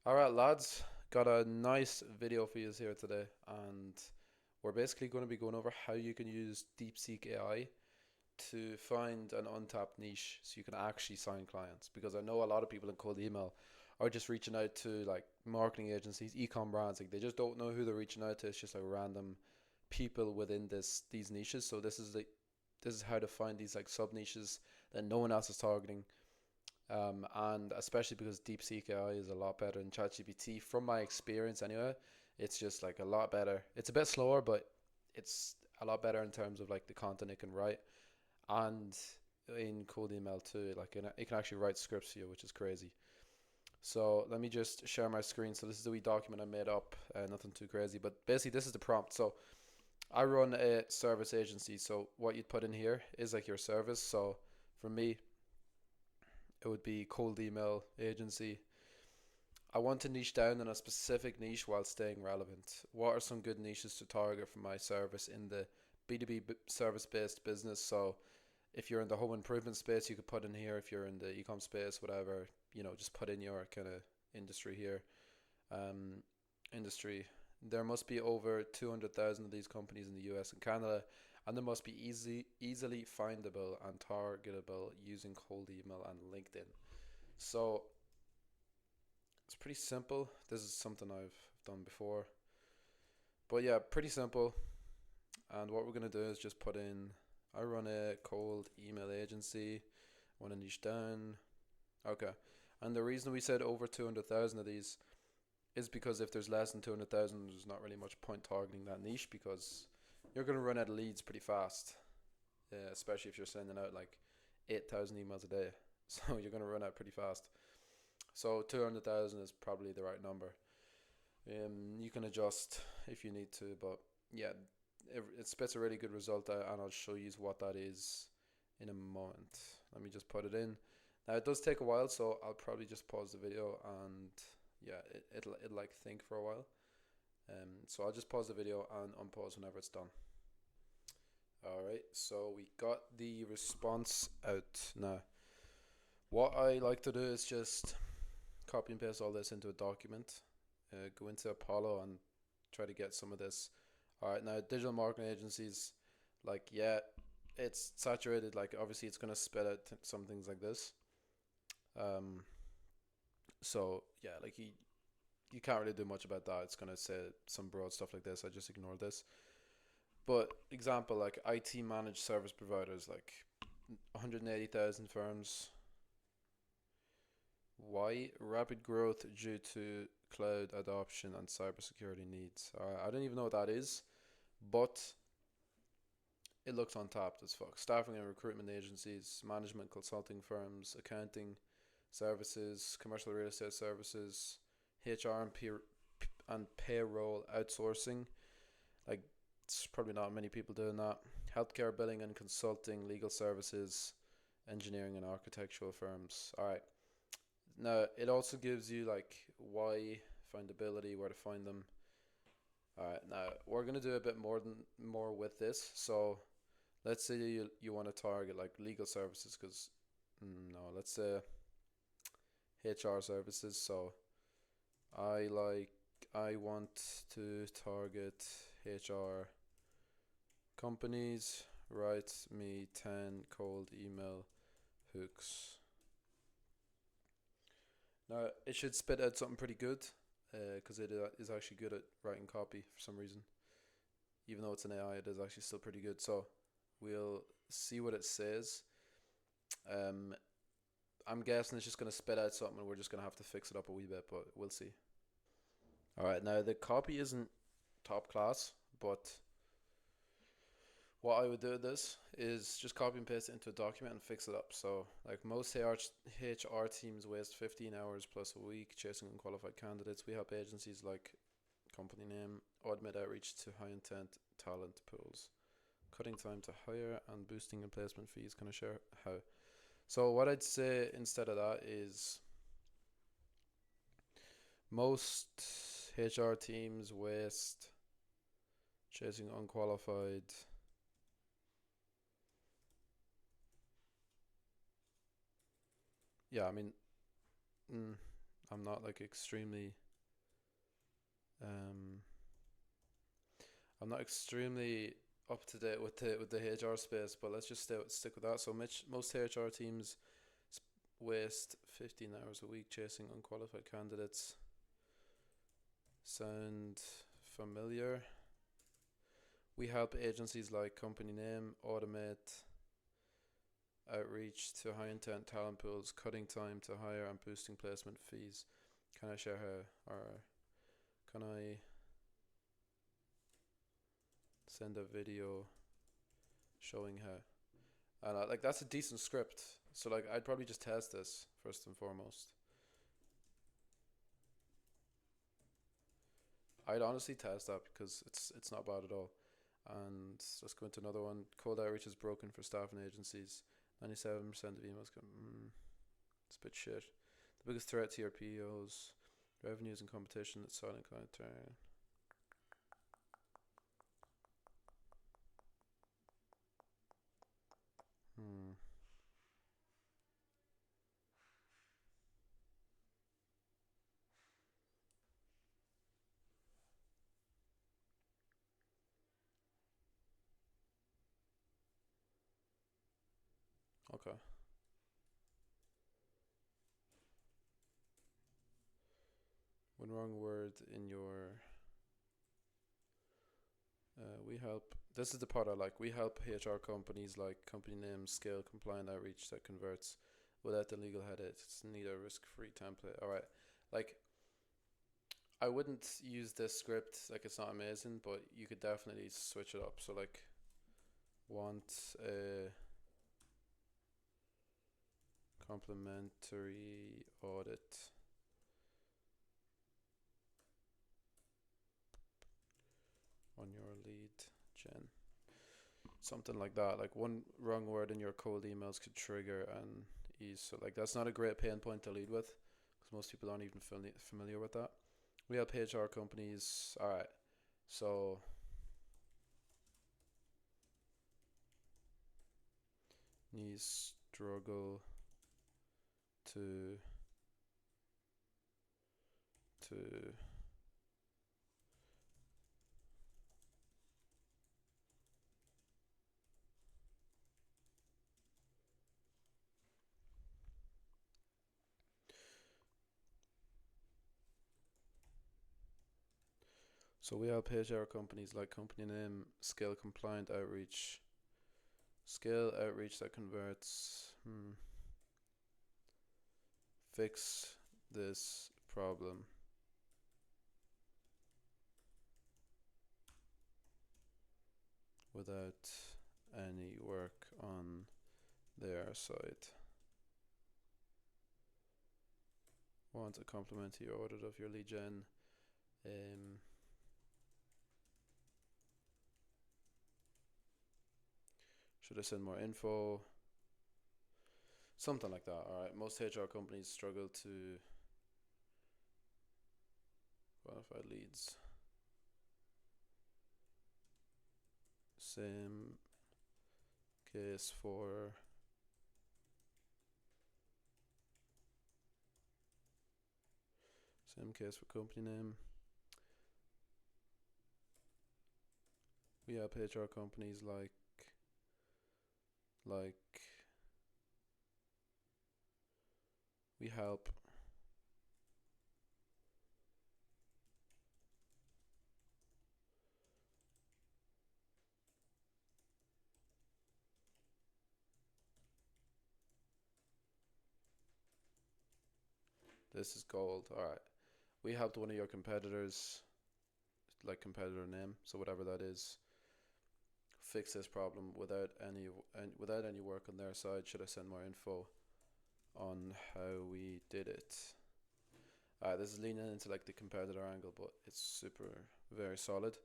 All right, lads, got a nice video for you here today, and we're basically going to be going over how you can use DeepSeek AI to find an untapped niche so you can actually sign clients. Because I know a lot of people in cold email are just reaching out to like marketing agencies, e-com brands, like they just don't know who they're reaching out to. It's just like random people within these niches. So this is how to find these like sub niches that no one else is targeting, and especially because DeepSeek AI is a lot better than ChatGPT, from my experience anyway. It's just like a lot better. It's a bit slower, but it's a lot better in terms of like the content it can write, and in code email too. Like it can actually write scripts for you, which is crazy. So let me just share my screen. So this is the wee document I made up. Nothing too crazy, but basically this is the prompt. So I run a service agency. So what you'd put in here is like your service. So for me, it would be cold email agency. I want to niche down in a specific niche while staying relevant. What are some good niches to target for my service in the B2B service based business? So, if you're in the home improvement space, you could put in here. If you're in the ecom space, whatever, just put in your kind of industry here. Um, industry. There must be over 200,000 of these companies in the US and Canada, and they must be easily findable and targetable using cold email and LinkedIn. So, it's pretty simple. This is something I've done before. But yeah, pretty simple. And what we're going to do is just put in I run a cold email agency. I want to niche down. Okay. And the reason we said over 200,000 of these is because if there's less than 200,000, there's not really much point targeting that niche because you're going to run out of leads pretty fast, especially if you're sending out like 8,000 emails a day. So you're going to run out pretty fast. So 200,000 is probably the right number. You can adjust if you need to, but yeah, it spits a really good result out, and I'll show you what that is in a moment. Let me just put it in. Now it does take a while, so I'll probably just pause the video and yeah, it'll like think for a while. So I'll just pause the video and unpause whenever it's done. All right, so we got the response out now. What I like to do is just copy and paste all this into a document, go into Apollo and try to get some of this. All right, now digital marketing agencies, like yeah, it's saturated. Like obviously, it's gonna spit out some things like this. Um, so yeah, like you can't really do much about that. It's gonna say some broad stuff like this. I just ignore this. But example like IT managed service providers, like 180,000 firms. Why? Rapid growth due to cloud adoption and cybersecurity needs. I don't even know what that is, but it looks untapped as fuck. Staffing and recruitment agencies, management consulting firms, accounting services, commercial real estate services, HR and payroll outsourcing. Like, it's probably not many people doing that. Healthcare billing and consulting, legal services, engineering and architectural firms. All right. Now, it also gives you like why, findability, where to find them. All right. Now, we're going to do a bit more with this. So, let's say you want to target like legal services because no, let's say HR services. So, I like I want to target HR companies. Write me 10 cold email hooks. Now, it should spit out something pretty good because it is actually good at writing copy for some reason. Even though it's an AI, it is actually still pretty good. So we'll see what it says. Um, I'm guessing it's just going to spit out something and we're just going to have to fix it up a wee bit, but we'll see. All right, now the copy isn't top class, but what I would do with this is just copy and paste it into a document and fix it up. So, like most HR teams waste 15 hours plus a week chasing unqualified candidates. We help agencies like company name automate outreach to high intent talent pools, cutting time to hire and boosting replacement fees. Can I share how? So, what I'd say instead of that is most HR teams waste chasing unqualified. Yeah, I mean, mm, I'm not like extremely um I'm not extremely up to date with the HR space, but let's just stick with that. So most HR teams waste 15 hours a week chasing unqualified candidates. Sound familiar? We help agencies like Company Name automate outreach to high intent talent pools, cutting time to hire and boosting placement fees. Can I share how, or can I send a video showing how? And like that's a decent script. So like I'd probably just test this first and foremost. I'd honestly test that because it's not bad at all. And let's go into another one. Cold outreach is broken for staff and agencies. 97% of emails come. It's a bit shit. The biggest threat to your POs, revenues and competition. It's silent client turn. Hmm. Okay. One wrong word in your. We help. This is the part I like. We help HR companies like company names scale compliant outreach that converts without the legal headaches. Need a risk-free template. All right. Like I wouldn't use this script. Like it's not amazing, but you could definitely switch it up. So like want a complimentary audit on your lead gen. Something like that. Like one wrong word in your cold emails could trigger and ease. So like that's not a great pain point to lead with because most people aren't even familiar with that. We help HR companies. All right. So you struggle to to so we help HR companies like company name scale compliant outreach. Scale outreach that converts. Fix this problem without any work on their side. Want a complimentary audit of your lead gen. Um, should I send more info? Something like that. All right. Most HR companies struggle to qualify leads. Same case for company name. We help HR companies like we help this is gold. All right. We helped one of your competitors, like competitor name, so whatever that is, fix this problem without any work on their side. Should I send more info on how we did it? This is leaning into like the competitor angle, but it's super very solid.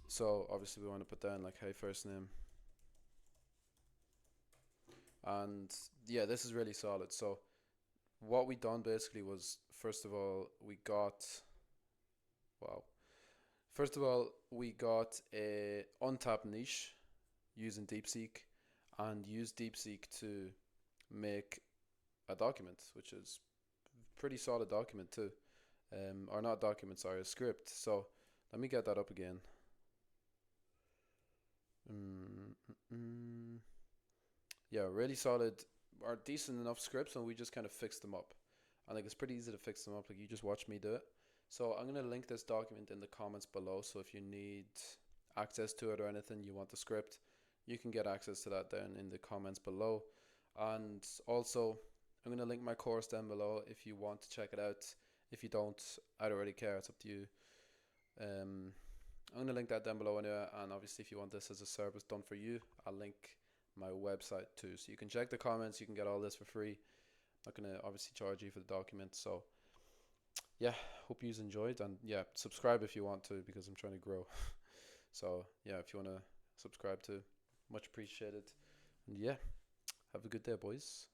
So obviously we want to put down like hey first name, and yeah, this is really solid. So what we done basically was first of all we got wow. First of all, we got a untapped niche using DeepSeek and used DeepSeek to make a document, which is pretty solid document too. Or not document, sorry, a script. So let me get that up again. Mm, mm, mm. Yeah, really solid or decent enough scripts, and we just kind of fixed them up. And like it's pretty easy to fix them up. Like you just watch me do it. So I'm gonna link this document in the comments below. So if you need access to it or anything, you want the script, you can get access to that down in the comments below. And also, I'm gonna link my course down below if you want to check it out. If you don't, I don't really care. It's up to you. Um, I'm gonna link that down below anyway. And obviously, if you want this as a service done for you, I'll link my website too. So you can check the comments. You can get all this for free. Not gonna obviously charge you for the document. So yeah, hope you enjoyed, and yeah, subscribe if you want to because I'm trying to grow. So yeah, if you wanna subscribe to, much appreciated. And yeah, have a good day, boys.